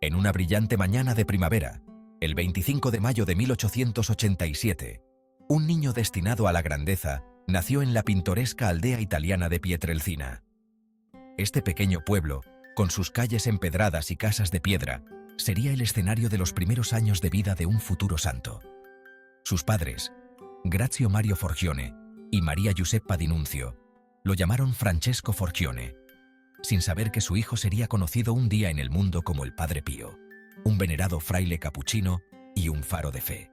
En una brillante mañana de primavera, el 25 de mayo de 1887, un niño destinado a la grandeza nació en la pintoresca aldea italiana de Pietrelcina. Este pequeño pueblo, con sus calles empedradas y casas de piedra, sería el escenario de los primeros años de vida de un futuro santo. Sus padres, Grazio Mario Forgione y María Giuseppa D'Annunzio, lo llamaron Francesco Forgione, sin saber que su hijo sería conocido un día en el mundo como el Padre Pío, un venerado fraile capuchino y un faro de fe.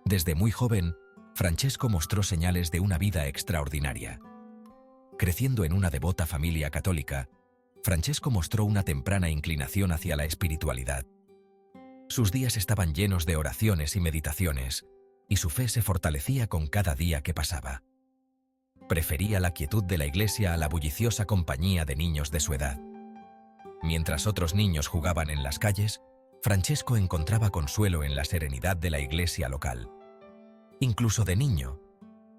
Desde muy joven, Francesco mostró señales de una vida extraordinaria. Creciendo en una devota familia católica, Francesco mostró una temprana inclinación hacia la espiritualidad. Sus días estaban llenos de oraciones y meditaciones, y su fe se fortalecía con cada día que pasaba. Prefería la quietud de la iglesia a la bulliciosa compañía de niños de su edad. Mientras otros niños jugaban en las calles, Francesco encontraba consuelo en la serenidad de la iglesia local. Incluso de niño,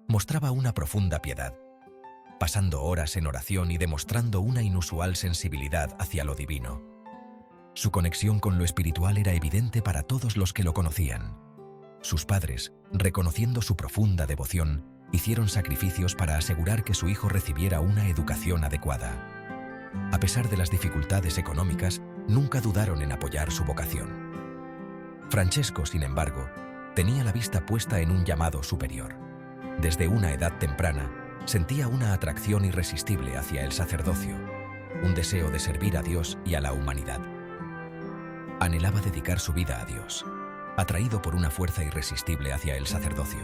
mostraba una profunda piedad, pasando horas en oración y demostrando una inusual sensibilidad hacia lo divino. Su conexión con lo espiritual era evidente para todos los que lo conocían. Sus padres, reconociendo su profunda devoción, hicieron sacrificios para asegurar que su hijo recibiera una educación adecuada. A pesar de las dificultades económicas, nunca dudaron en apoyar su vocación. Francesco, sin embargo, tenía la vista puesta en un llamado superior. Desde una edad temprana, sentía una atracción irresistible hacia el sacerdocio, un deseo de servir a Dios y a la humanidad. Anhelaba dedicar su vida a Dios, atraído por una fuerza irresistible hacia el sacerdocio.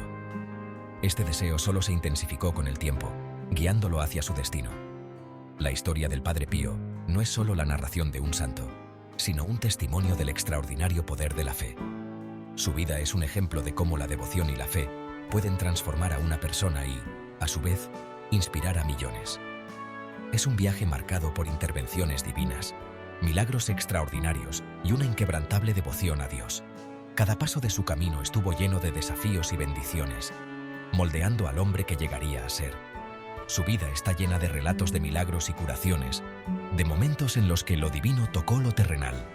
Este deseo solo se intensificó con el tiempo, guiándolo hacia su destino. La historia del Padre Pío no es solo la narración de un santo, sino un testimonio del extraordinario poder de la fe. Su vida es un ejemplo de cómo la devoción y la fe pueden transformar a una persona y, a su vez, inspirar a millones. Es un viaje marcado por intervenciones divinas, milagros extraordinarios y una inquebrantable devoción a Dios. Cada paso de su camino estuvo lleno de desafíos y bendiciones, moldeando al hombre que llegaría a ser. Su vida está llena de relatos de milagros y curaciones, de momentos en los que lo divino tocó lo terrenal.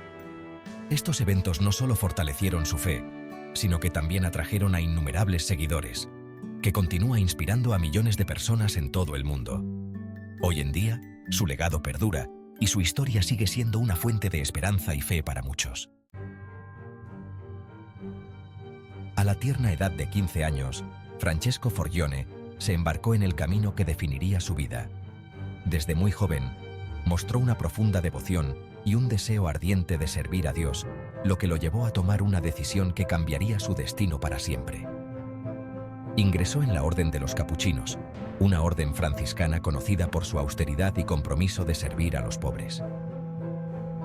Estos eventos no solo fortalecieron su fe, sino que también atrajeron a innumerables seguidores, que continúa inspirando a millones de personas en todo el mundo. Hoy en día, su legado perdura y su historia sigue siendo una fuente de esperanza y fe para muchos. A la tierna edad de 15 años, Francesco Forgione se embarcó en el camino que definiría su vida. Desde muy joven, mostró una profunda devoción y un deseo ardiente de servir a Dios, lo que lo llevó a tomar una decisión que cambiaría su destino para siempre. Ingresó en la Orden de los Capuchinos, una orden franciscana conocida por su austeridad y compromiso de servir a los pobres.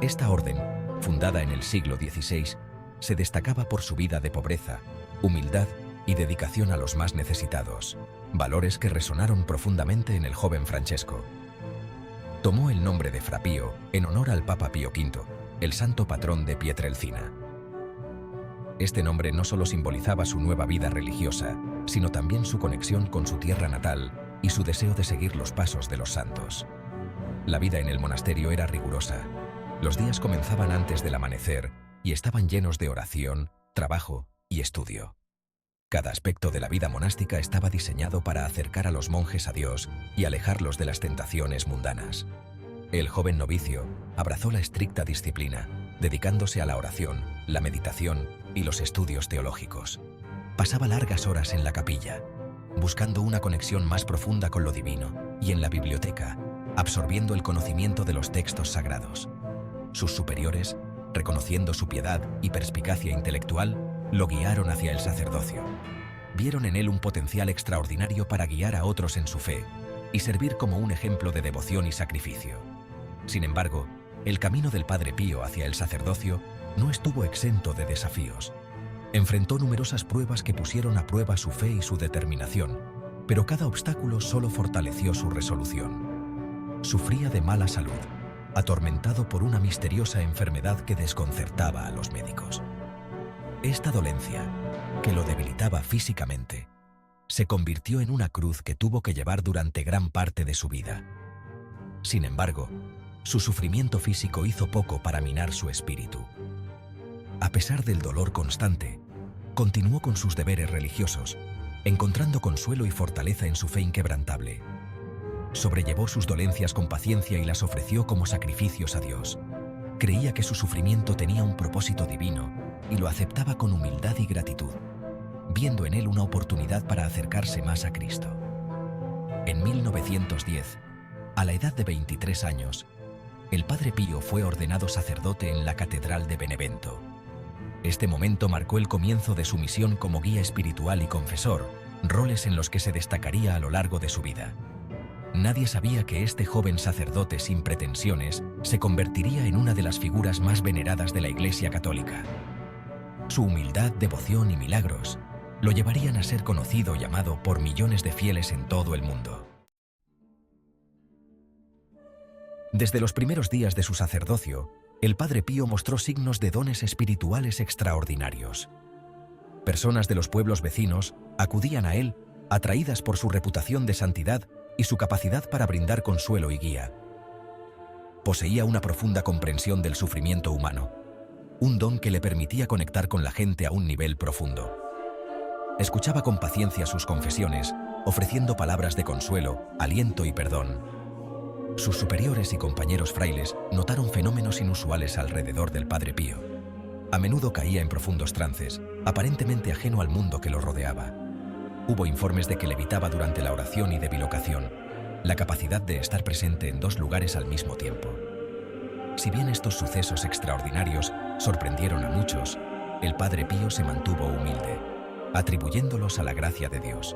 Esta orden, fundada en el siglo XVI, se destacaba por su vida de pobreza, humildad y dedicación a los más necesitados, valores que resonaron profundamente en el joven Francesco. Tomó el nombre de Fra Pío en honor al Papa Pío V, el santo patrón de Pietrelcina. Este nombre no solo simbolizaba su nueva vida religiosa, sino también su conexión con su tierra natal y su deseo de seguir los pasos de los santos. La vida en el monasterio era rigurosa. Los días comenzaban antes del amanecer y estaban llenos de oración, trabajo y estudio. Cada aspecto de la vida monástica estaba diseñado para acercar a los monjes a Dios y alejarlos de las tentaciones mundanas. El joven novicio abrazó la estricta disciplina, dedicándose a la oración, la meditación y los estudios teológicos. Pasaba largas horas en la capilla, buscando una conexión más profunda con lo divino, y en la biblioteca, absorbiendo el conocimiento de los textos sagrados. Sus superiores, reconociendo su piedad y perspicacia intelectual, lo guiaron hacia el sacerdocio. Vieron en él un potencial extraordinario para guiar a otros en su fe y servir como un ejemplo de devoción y sacrificio. Sin embargo, el camino del Padre Pío hacia el sacerdocio no estuvo exento de desafíos. Enfrentó numerosas pruebas que pusieron a prueba su fe y su determinación, pero cada obstáculo solo fortaleció su resolución. Sufría de mala salud, atormentado por una misteriosa enfermedad que desconcertaba a los médicos. Esta dolencia, que lo debilitaba físicamente, se convirtió en una cruz que tuvo que llevar durante gran parte de su vida. Sin embargo, Su sufrimiento físico hizo poco para minar su espíritu. A pesar del dolor constante, continuó con sus deberes religiosos, encontrando consuelo y fortaleza en su fe inquebrantable. Sobrellevó sus dolencias con paciencia y las ofreció como sacrificios a Dios. Creía que su sufrimiento tenía un propósito divino y lo aceptaba con humildad y gratitud, viendo en él una oportunidad para acercarse más a Cristo. En 1910, a la edad de 23 años, el Padre Pío fue ordenado sacerdote en la Catedral de Benevento. Este momento marcó el comienzo de su misión como guía espiritual y confesor, roles en los que se destacaría a lo largo de su vida. Nadie sabía que este joven sacerdote sin pretensiones se convertiría en una de las figuras más veneradas de la Iglesia Católica. Su humildad, devoción y milagros lo llevarían a ser conocido y amado por millones de fieles en todo el mundo. Desde los primeros días de su sacerdocio, el Padre Pío mostró signos de dones espirituales extraordinarios. Personas de los pueblos vecinos acudían a él, atraídas por su reputación de santidad y su capacidad para brindar consuelo y guía. Poseía una profunda comprensión del sufrimiento humano, un don que le permitía conectar con la gente a un nivel profundo. Escuchaba con paciencia sus confesiones, ofreciendo palabras de consuelo, aliento y perdón. Sus superiores y compañeros frailes notaron fenómenos inusuales alrededor del Padre Pío. A menudo caía en profundos trances, aparentemente ajeno al mundo que lo rodeaba. Hubo informes de que levitaba durante la oración y de bilocación, la capacidad de estar presente en dos lugares al mismo tiempo. Si bien estos sucesos extraordinarios sorprendieron a muchos, el Padre Pío se mantuvo humilde, atribuyéndolos a la gracia de Dios.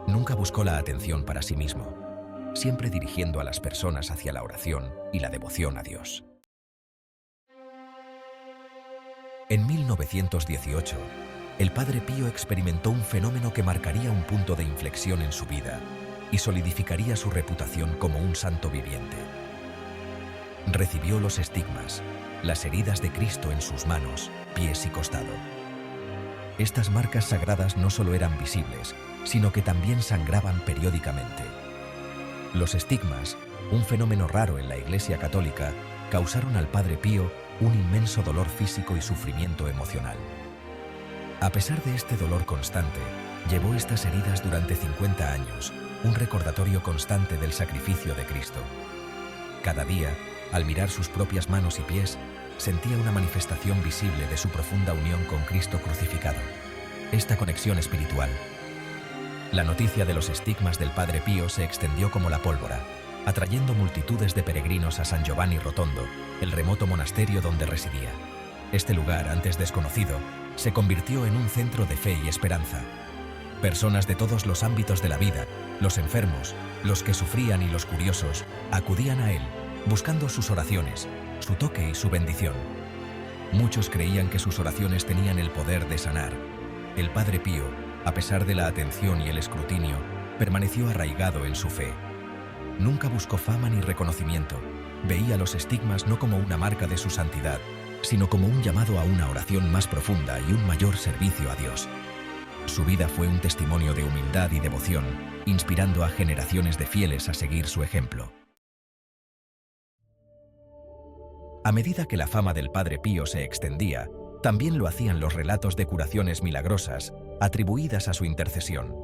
Nunca buscó la atención para sí mismo, siempre dirigiendo a las personas hacia la oración y la devoción a Dios. En 1918, el Padre Pío experimentó un fenómeno que marcaría un punto de inflexión en su vida y solidificaría su reputación como un santo viviente. Recibió los estigmas, las heridas de Cristo en sus manos, pies y costado. Estas marcas sagradas no solo eran visibles, sino que también sangraban periódicamente. Los estigmas, un fenómeno raro en la Iglesia Católica, causaron al Padre Pío un inmenso dolor físico y sufrimiento emocional. A pesar de este dolor constante, llevó estas heridas durante 50 años, un recordatorio constante del sacrificio de Cristo. Cada día, al mirar sus propias manos y pies, sentía una manifestación visible de su profunda unión con Cristo crucificado. Esta conexión espiritual. La noticia de los estigmas del Padre Pío se extendió como la pólvora, atrayendo multitudes de peregrinos a San Giovanni Rotondo, el remoto monasterio donde residía. Este lugar, antes desconocido, se convirtió en un centro de fe y esperanza. Personas de todos los ámbitos de la vida, los enfermos, los que sufrían y los curiosos, acudían a él, buscando sus oraciones, su toque y su bendición. Muchos creían que sus oraciones tenían el poder de sanar. El Padre Pío, a pesar de la atención y el escrutinio, permaneció arraigado en su fe. Nunca buscó fama ni reconocimiento. Veía los estigmas no como una marca de su santidad, sino como un llamado a una oración más profunda y un mayor servicio a Dios. Su vida fue un testimonio de humildad y devoción, inspirando a generaciones de fieles a seguir su ejemplo. A medida que la fama del Padre Pío se extendía, también lo hacían los relatos de curaciones milagrosas, atribuidas a su intercesión.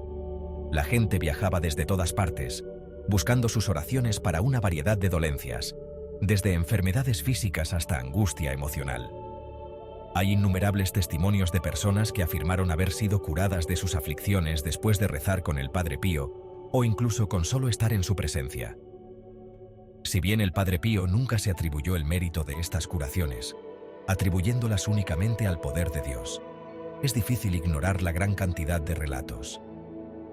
La gente viajaba desde todas partes, buscando sus oraciones para una variedad de dolencias, desde enfermedades físicas hasta angustia emocional. Hay innumerables testimonios de personas que afirmaron haber sido curadas de sus aflicciones después de rezar con el Padre Pío, o incluso con solo estar en su presencia. Si bien el Padre Pío nunca se atribuyó el mérito de estas curaciones, atribuyéndolas únicamente al poder de Dios, es difícil ignorar la gran cantidad de relatos.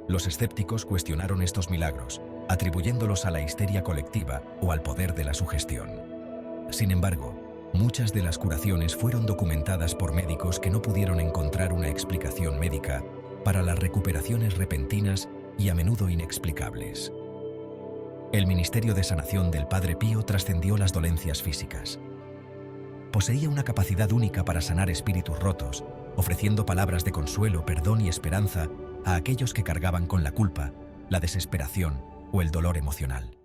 Los escépticos cuestionaron estos milagros, atribuyéndolos a la histeria colectiva o al poder de la sugestión. Sin embargo, muchas de las curaciones fueron documentadas por médicos que no pudieron encontrar una explicación médica para las recuperaciones repentinas y a menudo inexplicables. El ministerio de sanación del Padre Pío trascendió las dolencias físicas. Poseía una capacidad única para sanar espíritus rotos, ofreciendo palabras de consuelo, perdón y esperanza a aquellos que cargaban con la culpa, la desesperación o el dolor emocional.